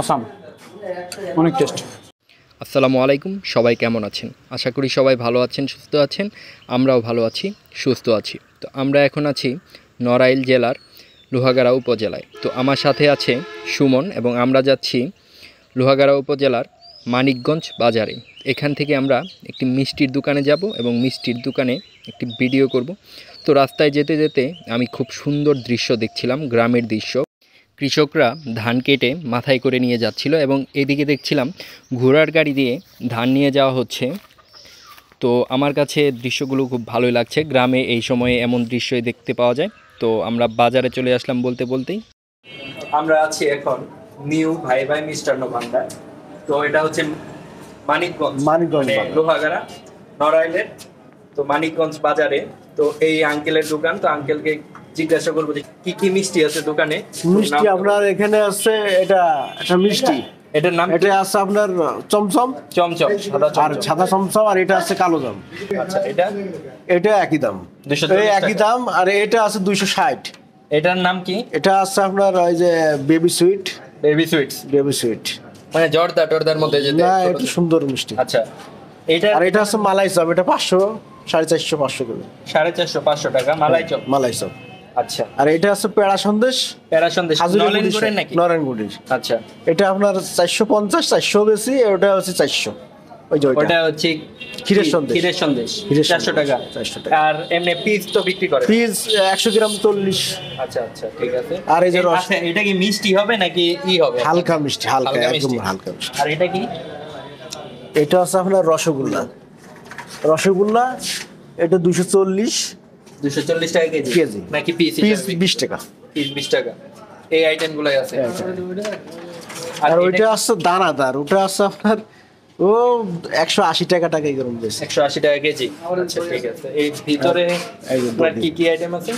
Awesome, অনেক test. আসসালামু আলাইকুম, সবাই কেমন আছেন? আশা করি সবাই ভালো আছেন, সুস্থ আছেন। আমরাও ভালো আছি, সুস্থ আছি। তো আমরা এখন আছি নড়াইল জেলার লোহাগাড়া উপজেলায়। তো আমার সাথে আছে সুমন এবং আমরা যাচ্ছি লোহাগাড়া উপজেলার মানিকগঞ্জ বাজারে। এখান থেকে আমরা একটি মিষ্টির দোকানে যাব এবং মিষ্টির দোকানে একটি ভিডিও করব। তো রাস্তায় যেতে যেতে আমি খুব সুন্দর দৃশ্য দেখছিলাম, গ্রামের দৃশ্য। কৃষকরা ধান কেটে মাথায় করে নিয়ে যাচ্ছিল এবং এদিকে দেখছিলাম ঘোড়ার গাড়ি দিয়ে ধান নিয়ে যাওয়া হচ্ছে। তো আমার কাছে দৃশ্যগুলো খুব ভালোই লাগছে। গ্রামে এই সময়ে এমন দৃশ্যই দেখতে পাওয়া যায়। তো আমরা বাজারে চলে আসলাম বলতে বলতেই। আমরা আছি এখন নিউ ভাই ভাই মিষ্টান্ন ভান্ডার। তো এটা হচ্ছে মানিকগঞ্জ লোহাগাড়া নড়াইলের। তো মানিকগঞ্জ বাজারে তো এই আঙ্কেলের দোকান। তো আঙ্কেলকে জিজ্ঞাসা করবো যে কি কি মিষ্টি আছে দোকানে। মিষ্টি আপনার এখানে আছে, এটা একটা মিষ্টি, এটার নাম এটা আছে আপনার চমচম, চমচম, আর সাদা চমচম, আর এটা আছে কালো জাম। আচ্ছা, এটা এটা একই দাম, এই একই দাম। আর এটা আছে 260। এটার নাম কি? এটা আছে আপনার ওই যে baby sweet, baby sweets, baby sweet, মানে জর্দা টর্দার মধ্যে যেতে। না এটা সুন্দর মিষ্টি। আচ্ছা, এটা আর এটা আছে মালাই চপ, এটা 500, 450, 500 করে, 450, 500 টাকা মালাই চপ। মালাই চপ। আচ্ছা, আর এটা আছে পেড়া সন্দেশ, প্যারা সন্দেশ নলেনগুড়ের নাকি? নরেনগুড়ির। আচ্ছা, এটা আপনার 450, 400 বেশি, ওটা হচ্ছে 400। ওই যে ওটা হচ্ছে ক্ষীরের সন্দেশ, ক্ষীরের সন্দেশ 400 টাকা। 400 টাকা। আর এমনি পিস তো বিক্রি করে, পিস 100 গ্রাম 40। আচ্ছা আচ্ছা, ঠিক আছে। আর এই যে রস, আচ্ছা, এটা কি মিষ্টি হবে নাকি ই হবে? হালকা মিষ্টি, হালকা, হালকা একদম মিষ্টি। হালকা মিষ্টি। আর এটা কি? এটা আছে আপনার রসগোল্লা, রসগোল্লা এটা 240 240 টাকা কেজি কেজি নাকি পিস? পিস 20 টাকা, পিস 20 টাকা। এই আইটেমগুলোই আছে। আর ওইটা আছে দানাদার, ওটা আছে আপনার ও 180 টাকা এরকম বেশি, 180 টাকা কেজি। আচ্ছা, ঠিক আছে। এই ভিতরে এই যে আপনার কি কি আইটেম আছে?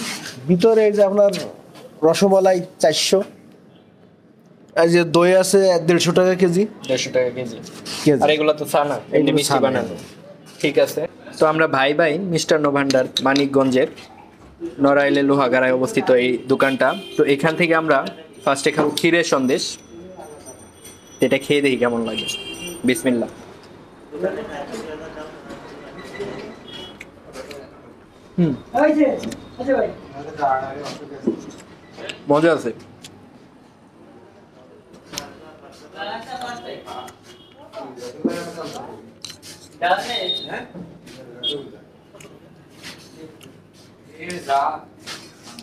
ভিতরে এই যে আপনার রসমালাই 400, এই যে দই আছে 150 টাকা কেজি, 150 টাকা কেজি। কেজি। আর এগুলো তো ছানা, এমনি এগুলো মিষ্টি ছানা। বানানো। ঠিক আছে। তো আমরা ভাই ভাই মিষ্টান্ন ভান্ডার মানিকগঞ্জের নড়াইলে লোহাগাড়ায় অবস্থিত এই দোকানটা। তো এখান থেকে আমরা ফার্স্টে খাবো ক্ষীরের সন্দেশ। এটা খেয়ে দেখি কেমন লাগে। বিসমিল্লাহ। মজা আছে।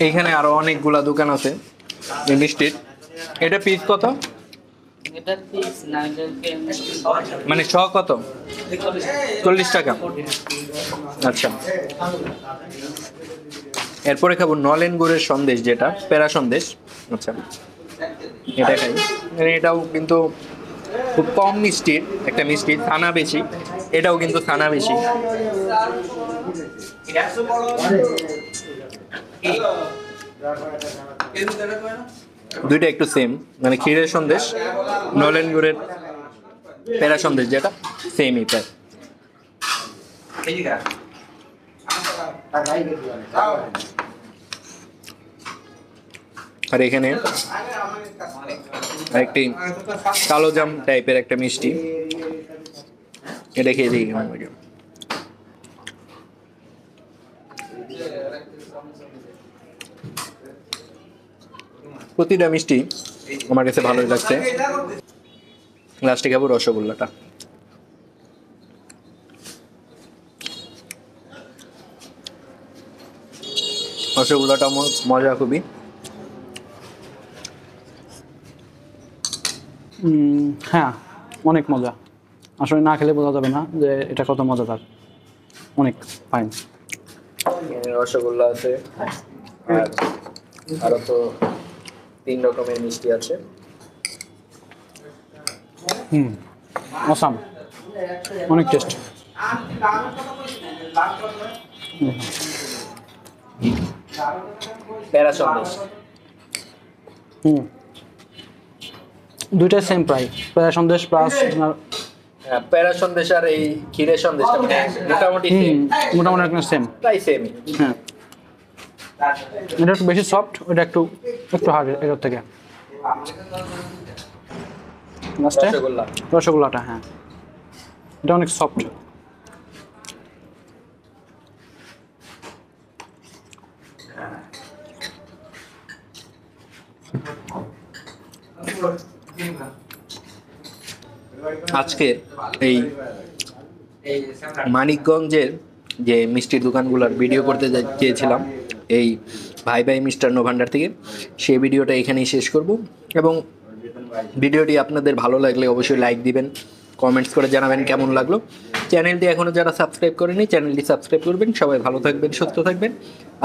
এইখানে আরো অনেকগুলা দোকান আছে এই মিষ্টির। এটা পিস কত? মানে শ কত? 40 টাকা। আচ্ছা, এরপরে খাবো নলেন গুড়ের সন্দেশ, যেটা প্যারা সন্দেশ। আচ্ছা, এটা খাই। এটাও কিন্তু খুব কম মিষ্টির একটা মিষ্টি, ছানা বেশি। এটাও কিন্তু ছানা বেশি। দুইটা একটু সেম, মানে ক্ষীরের সন্দেশ, নলেন গুড়ের প্যারা সন্দেশ যেটা, সেমই প্রায়। আর এখানে আরেকটি কালো জাম টাইপের একটা মিষ্টি, এটা খেয়ে দেখি কেমন লাগে। প্রতিটা মিষ্টি আমার কাছে ভালোই লাগছে। লাস্টে খাবো রসগোল্লাটা। রসগোল্লাটা মজা খুবই। হ্যাঁ, অনেক মজা। আসলে না খেলে বোঝা যাবে না যে এটা কত মজাদার, অনেক ফাইন। রসগোল্লা আছে, আর আরো তো 3 রকমের মিষ্টি আছে। অসাম, অনেক টেস্ট। প্যারা সন্দেশ, দুইটাই সেম প্রাইস, প্যারা সন্দেশ প্লাস প্যারা সন্দেশ আর এই ক্ষীরের সন্দেশটা মানে মোটামুটি মোটামুটি একটা সেম, প্রায় সেমই। হ্যাঁ, এটা একটু বেশি সফট, ওটা একটু একটু হার্ড এটার থেকে। লাস্টে রসগোল্লা। রসগোল্লাটা, হ্যাঁ এটা অনেক সফট। আজকে এই মানিকগঞ্জের যে মিষ্টির দোকানগুলোর ভিডিও করতে চেয়েছিলাম এই ভাই ভাই মিষ্টান্ন ভান্ডার থেকে, সেই ভিডিওটা এখানেই শেষ করব। এবং ভিডিওটি আপনাদের ভালো লাগলে অবশ্যই লাইক দিবেন, কমেন্টস করে জানাবেন কেমন লাগলো। চ্যানেলটি এখনও যারা সাবস্ক্রাইব করেনি চ্যানেলটি সাবস্ক্রাইব করবেন। সবাই ভালো থাকবেন, সুস্থ থাকবেন।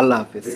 আল্লাহ হাফেজ।